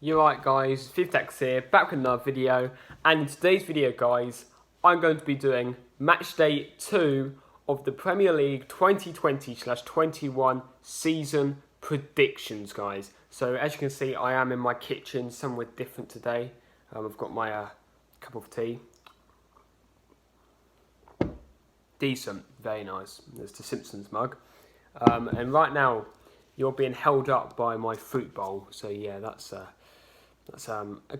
You're right guys, Fivtex here, back with another video, and in today's video guys, I'm going to be doing match day 2 of the Premier League 2020/21 season predictions guys. So as you can see, I am in my kitchen, somewhere different today. I've got my cup of tea. Decent, very nice. There's the Simpsons mug. And right now, you're being held up by my fruit bowl. So yeah, that's a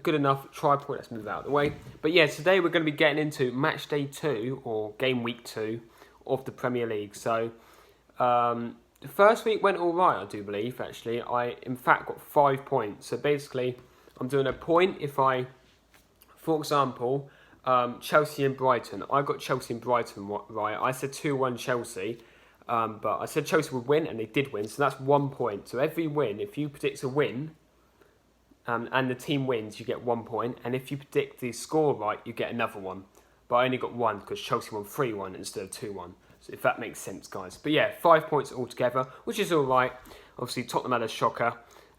good enough try point. Let's move out of the way. But yeah, today we're going to be getting into match day 2 or game week 2 of the Premier League. So the first week went all right, I do believe. Actually, I in fact got 5 points. So basically, I'm doing a point if I, for example, Chelsea and Brighton. I got Chelsea and Brighton right. I said 2-1 Chelsea. But I said Chelsea would win, and they did win, so that's 1 point. So every win, if you predict a win, and the team wins, you get 1 point. And if you predict the score right, you get another one. But I only got 1 because Chelsea won 3-1 instead of 2-1. So if that makes sense, guys. But yeah, 5 points altogether, which is all right. Obviously, Tottenham had a shocker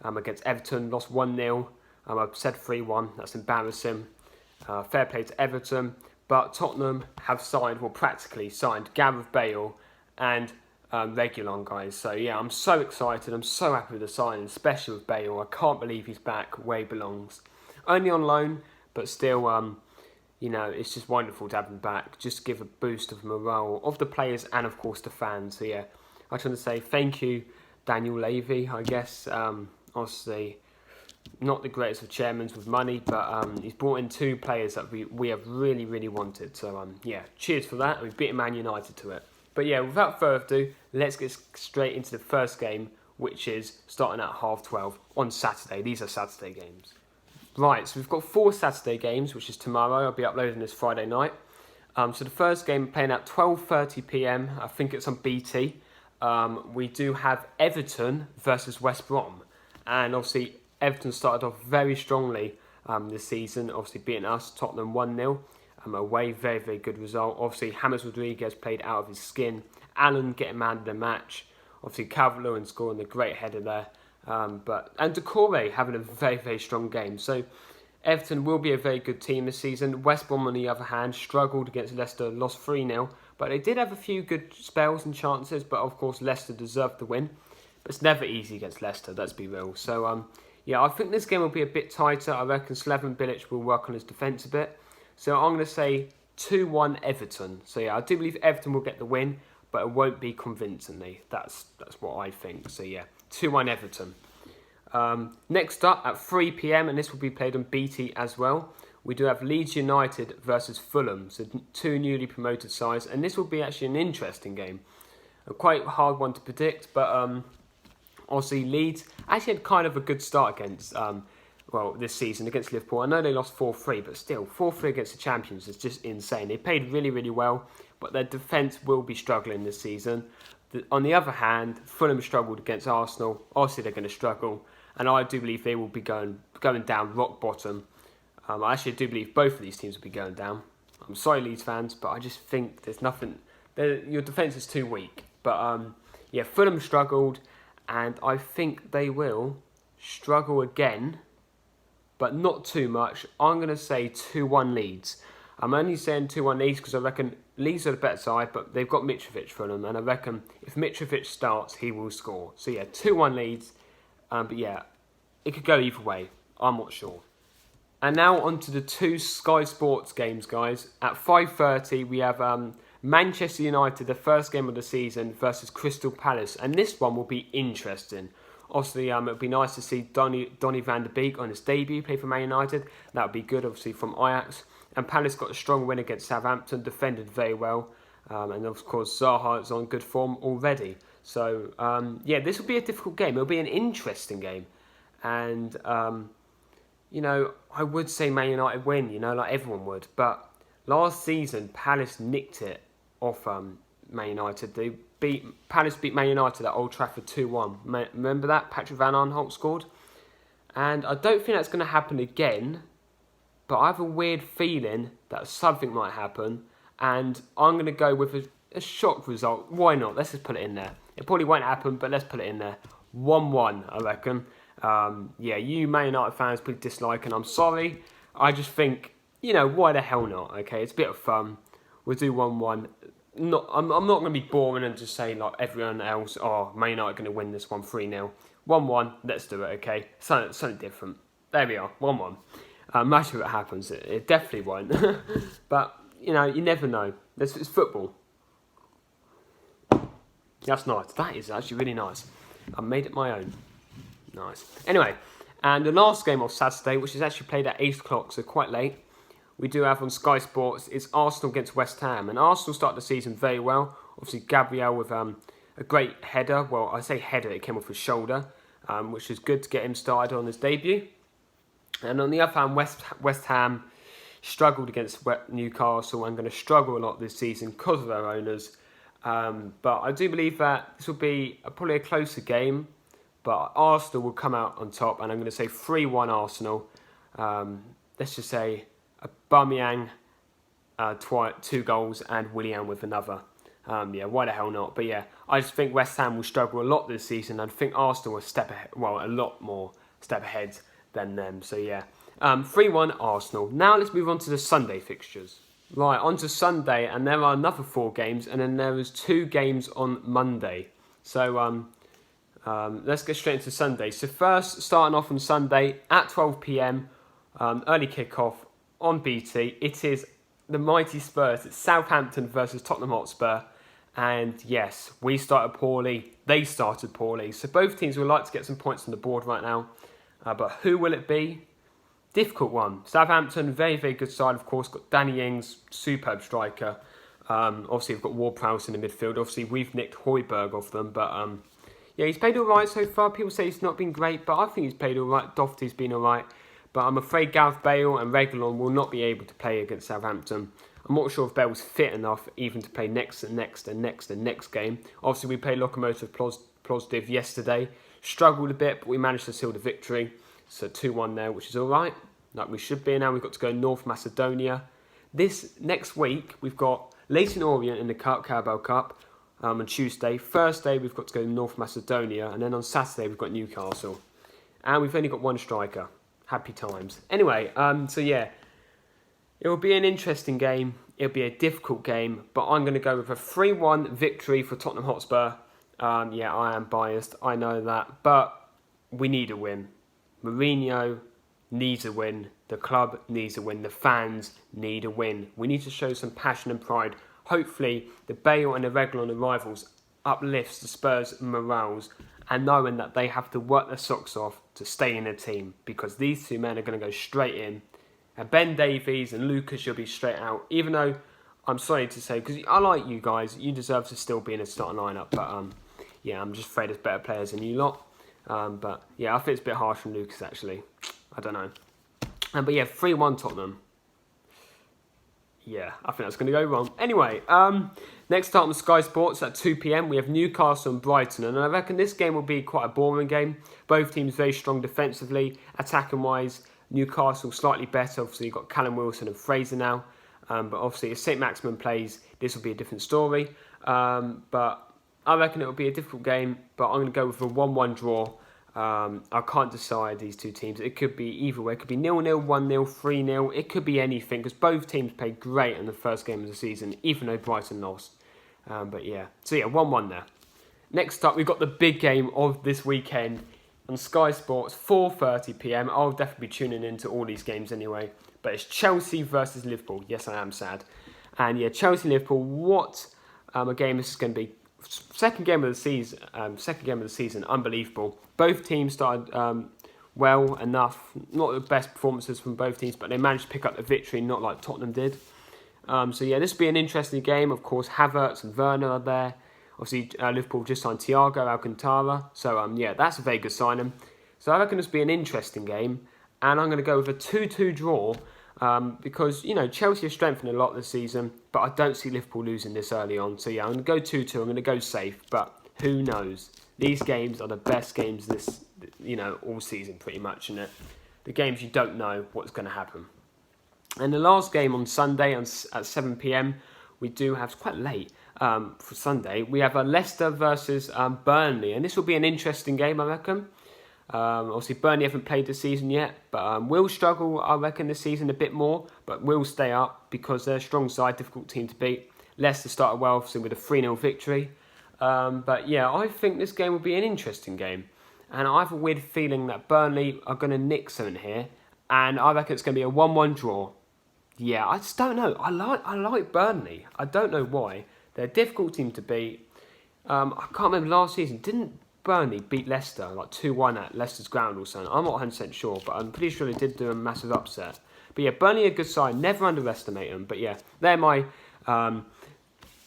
against Everton, lost 1-0. I said 3-1, that's embarrassing. Fair play to Everton. But Tottenham have signed, well, practically signed Gareth Bale and Reguilon, guys. So yeah, I'm so excited. I'm so happy with the signing, especially with Bale. I can't believe he's back where he belongs. Only on loan, but still, you know, it's just wonderful to have him back. Just to give a boost of morale of the players and of course the fans. So yeah, I just want to say thank you, Daniel Levy. I guess obviously not the greatest of chairmen with money, but he's brought in 2 players that we have really wanted. So yeah, cheers for that. We've beaten Man United to it. But yeah, without further ado, let's get straight into the first game, which is starting at 12:30 on Saturday. These are Saturday games. Right, so we've got 4 Saturday games, which is tomorrow. I'll be uploading this Friday night. So the first game playing at 12:30 PM. I think it's on BT. We do have Everton versus West Brom. And obviously, Everton started off very strongly this season, obviously beating us, Tottenham 1-0. Away, very good result. Obviously, James Rodriguez played out of his skin. Allen getting man of the match. Obviously, Calvert-Lewin scoring a great header there. And Decore having a very strong game. So, Everton will be a very good team this season. West Brom, on the other hand, struggled against Leicester, lost 3-0. But they did have a few good spells and chances. But of course, Leicester deserved the win. But it's never easy against Leicester, let's be real. So, yeah, I think this game will be a bit tighter. I reckon Slaven Bilic will work on his defence a bit. So I'm going to say 2-1 Everton. So yeah, I do believe Everton will get the win, but it won't be convincingly. That's what I think. So yeah, 2-1 Everton. Next up at 3 PM, and this will be played on BT as well, we do have Leeds United versus Fulham. So 2 newly promoted sides, and this will be actually an interesting game. A quite hard one to predict, but obviously Leeds actually had kind of a good start against this season against Liverpool. I know they lost 4-3, but still, 4-3 against the champions is just insane. They played really well, but their defence will be struggling this season. On the other hand, Fulham struggled against Arsenal. Obviously, they're going to struggle, and I do believe they will be going down rock bottom. I actually do believe both of these teams will be going down. I'm sorry, Leeds fans, but I just think there's nothing. Your defence is too weak. But yeah, Fulham struggled, and I think they will struggle again, but not too much. I'm going to say 2-1 Leeds. I'm only saying 2-1 Leeds because I reckon Leeds are the better side, but they've got Mitrovic for them, and I reckon if Mitrovic starts, he will score. So yeah, 2-1 Leeds. But yeah, it could go either way. I'm not sure. And now on to the 2 Sky Sports games, guys. At 5:30, we have Manchester United, the first game of the season, versus Crystal Palace. And this one will be interesting. Obviously, it would be nice to see Donny van de Beek on his debut play for Man United. That would be good, obviously, from Ajax. And Palace got a strong win against Southampton, defended very well. And of course, Zaha is on good form already. So, yeah, this will be a difficult game. It'll be an interesting game. And, you know, I would say Man United win, you know, like everyone would. But last season, Palace nicked it off Man United. Palace beat Man United at Old Trafford 2-1. Remember that? Patrick Van Aanholt scored. And I don't think that's going to happen again. But I have a weird feeling that something might happen. And I'm going to go with a shock result. Why not? Let's just put it in there. It probably won't happen, but let's put it in there. 1-1, I reckon. Yeah, you Man United fans probably dislike, and I'm sorry. I just think, why the hell not? Okay, it's a bit of fun. We'll do 1-1. I'm not going to be boring and just say like everyone else, Man United are going to win this one 3-0. 1-1, let's do it, okay? Something different. There we are, 1-1. Imagine what happens. It definitely won't. But, you never know. It's football. That's nice. That is actually really nice. I made it my own. Nice. Anyway, and the last game of Saturday, which is actually played at 8 o'clock, so quite late, we do have on Sky Sports, it's Arsenal against West Ham. And Arsenal started the season very well. Obviously, Gabriel with a great header. Well, I say header, it came off his shoulder, which is good to get him started on his debut. And on the other hand, West Ham struggled against Newcastle and going to struggle a lot this season because of their owners. But I do believe that this will be probably a closer game. But Arsenal will come out on top, and I'm going to say 3-1 Arsenal. Let's just say Aubameyang, 2 goals, and Willian with another. Why the hell not? But yeah, I just think West Ham will struggle a lot this season. I think Arsenal will step ahead, a lot more step ahead than them. So yeah, 3-1 Arsenal. Now let's move on to the Sunday fixtures. Right, on to Sunday, and there are another 4 games, and then there is 2 games on Monday. So let's get straight into Sunday. So first, starting off on Sunday at 12 p.m, early kickoff on BT. It is the mighty Spurs. It's Southampton versus Tottenham Hotspur. And yes, we started poorly. They started poorly. So both teams would like to get some points on the board right now. But who will it be? Difficult one. Southampton, very, very good side, of course. Got Danny Ings, superb striker. Obviously, we've got Ward-Prowse in the midfield. Obviously, we've nicked Højbjerg off them. But yeah, he's played all right so far. People say he's not been great, but I think he's played all right. Doherty's been all right. But I'm afraid Gareth Bale and Reguilon will not be able to play against Southampton. I'm not sure if Bale's fit enough even to play next game. Obviously, we played Lokomotiv Plovdiv yesterday. Struggled a bit, but we managed to seal the victory. So 2-1 there, which is all right. Like we should be now. We've got to go North Macedonia. This next week, we've got Leyton Orient in the Carabao Cup on Tuesday. Thursday, we've got to go North Macedonia. And then on Saturday, we've got Newcastle. And we've only got 1 striker. Happy times. Anyway, so yeah, it will be an interesting game. It'll be a difficult game, but I'm going to go with a 3-1 victory for Tottenham Hotspur. Yeah, I am biased. I know that, but we need a win. Mourinho needs a win. The club needs a win. The fans need a win. We need to show some passion and pride. Hopefully, the Bale and the Reguilon arrivals uplifts the Spurs' morales, and knowing that they have to work their socks off to stay in the team, because these 2 men are going to go straight in. And Ben Davies and Lucas will be straight out, even though I'm sorry to say, because I like you guys, you deserve to still be in a starting lineup, but yeah, I'm just afraid there's better players than you lot. But yeah, I think it's a bit harsh from Lucas actually. I don't know. But yeah, 3-1 Tottenham. Yeah, I think that's going to go wrong. Anyway, next start on the Sky Sports at 2 p.m. we have Newcastle and Brighton. And I reckon this game will be quite a boring game. Both teams very strong defensively. Attacking-wise, Newcastle slightly better. Obviously, you've got Callum Wilson and Fraser now. But obviously, if St. Maximin plays, this will be a different story. But I reckon it will be a difficult game. But I'm going to go with a 1-1 draw. I can't decide these 2 teams. It could be either way. It could be 0-0, 1-0, 3-0. It could be anything because both teams played great in the first game of the season, even though Brighton lost. But yeah, so yeah, 1-1 there. Next up, we've got the big game of this weekend on Sky Sports, 4:30 p.m. I'll definitely be tuning into all these games anyway. But it's Chelsea versus Liverpool. Yes, I am sad. And yeah, Chelsea-Liverpool, what a game this is going to be. Second game of the season, unbelievable. Both teams started well enough. Not the best performances from both teams, but they managed to pick up the victory, not like Tottenham did. So yeah, this will be an interesting game. Of course, Havertz and Werner are there. Obviously, Liverpool just signed Thiago Alcantara. So yeah, that's a very good signing. So I reckon this will be an interesting game. And I'm going to go with a 2-2 draw. Because, Chelsea have strengthened a lot this season, but I don't see Liverpool losing this early on. So, yeah, I'm going to go 2-2. I'm going to go safe, but who knows? These games are the best games this, all season pretty much, isn't it? The games you don't know what's going to happen. And the last game on Sunday at 7 p.m, we do have, it's quite late for Sunday, we have a Leicester versus Burnley. And this will be an interesting game, I reckon. Obviously, Burnley haven't played this season yet, but will struggle, I reckon, this season a bit more, but will stay up because they're a strong side, difficult team to beat. Leicester started well, obviously, with a 3-0 victory. But yeah, I think this game will be an interesting game. And I have a weird feeling that Burnley are going to nick something here, and I reckon it's going to be a 1-1 draw. Yeah, I just don't know. I like Burnley. I don't know why. They're a difficult team to beat. I can't remember last season. Didn't Burnley beat Leicester like 2-1 at Leicester's ground or something? I'm not 100% sure, but I'm pretty sure they did do a massive upset. But yeah, Burnley are a good side. Never underestimate them. But yeah, they're my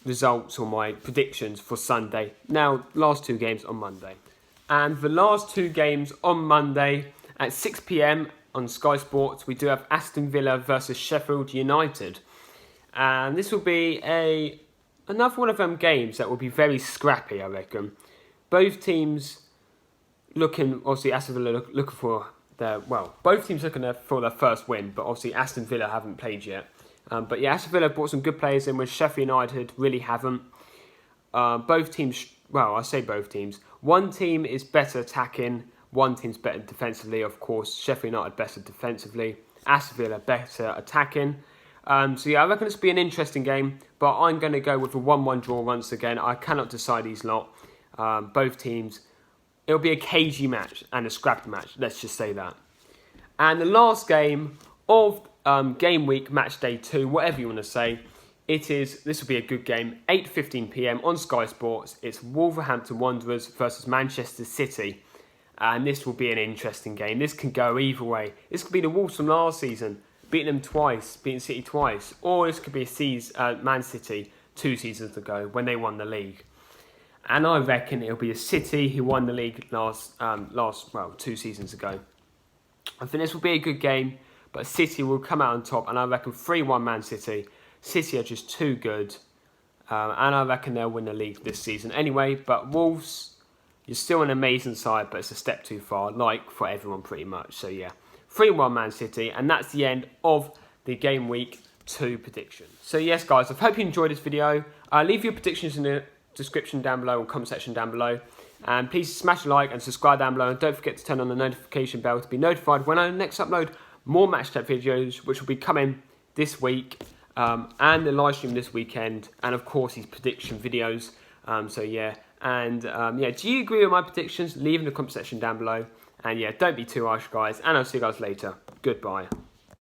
results or my predictions for Sunday. Now, last 2 games on Monday. And the last 2 games on Monday at 6 p.m. on Sky Sports, we do have Aston Villa versus Sheffield United. And this will be another one of them games that will be very scrappy, I reckon. Both teams looking, obviously Aston Villa looking for both teams looking for their first win, but obviously Aston Villa haven't played yet. But yeah, Aston Villa have brought some good players in, whereas Sheffield United really haven't. Both teams, well, I say both teams. One team is better attacking, one team's better defensively, of course. Sheffield United better defensively, Aston Villa better attacking. So yeah, I reckon this will be an interesting game, but I'm going to go with a 1-1 draw once again. I cannot decide these lot. Both teams, it'll be a cagey match and a scrappy match, let's just say that. And the last game of game week, match day 2, whatever you want to say, this will be a good game, 8:15 p.m. on Sky Sports. It's Wolverhampton Wanderers versus Manchester City. And this will be an interesting game. This can go either way. This could be the Wolves from last season, beating them twice, beating City twice. Or this could be Man City 2 seasons ago when they won the league. And I reckon it'll be a City who won the league last 2 seasons ago. I think this will be a good game, but City will come out on top. And I reckon 3-1 Man City. City are just too good. And I reckon they'll win the league this season anyway. But Wolves, you're still an amazing side, but it's a step too far, like for everyone pretty much. So yeah, 3-1 Man City. And that's the end of the game week 2 prediction. So yes, guys, I hope you enjoyed this video. Leave your predictions in the description down below or comment section down below. And please smash a like and subscribe down below. And don't forget to turn on the notification bell to be notified when I next upload more Matchday videos, which will be coming this week. And the live stream this weekend, and of course these prediction videos. So yeah, and yeah, do you agree with my predictions? Leave in the comment section down below. And yeah, don't be too harsh, guys, and I'll see you guys later. Goodbye.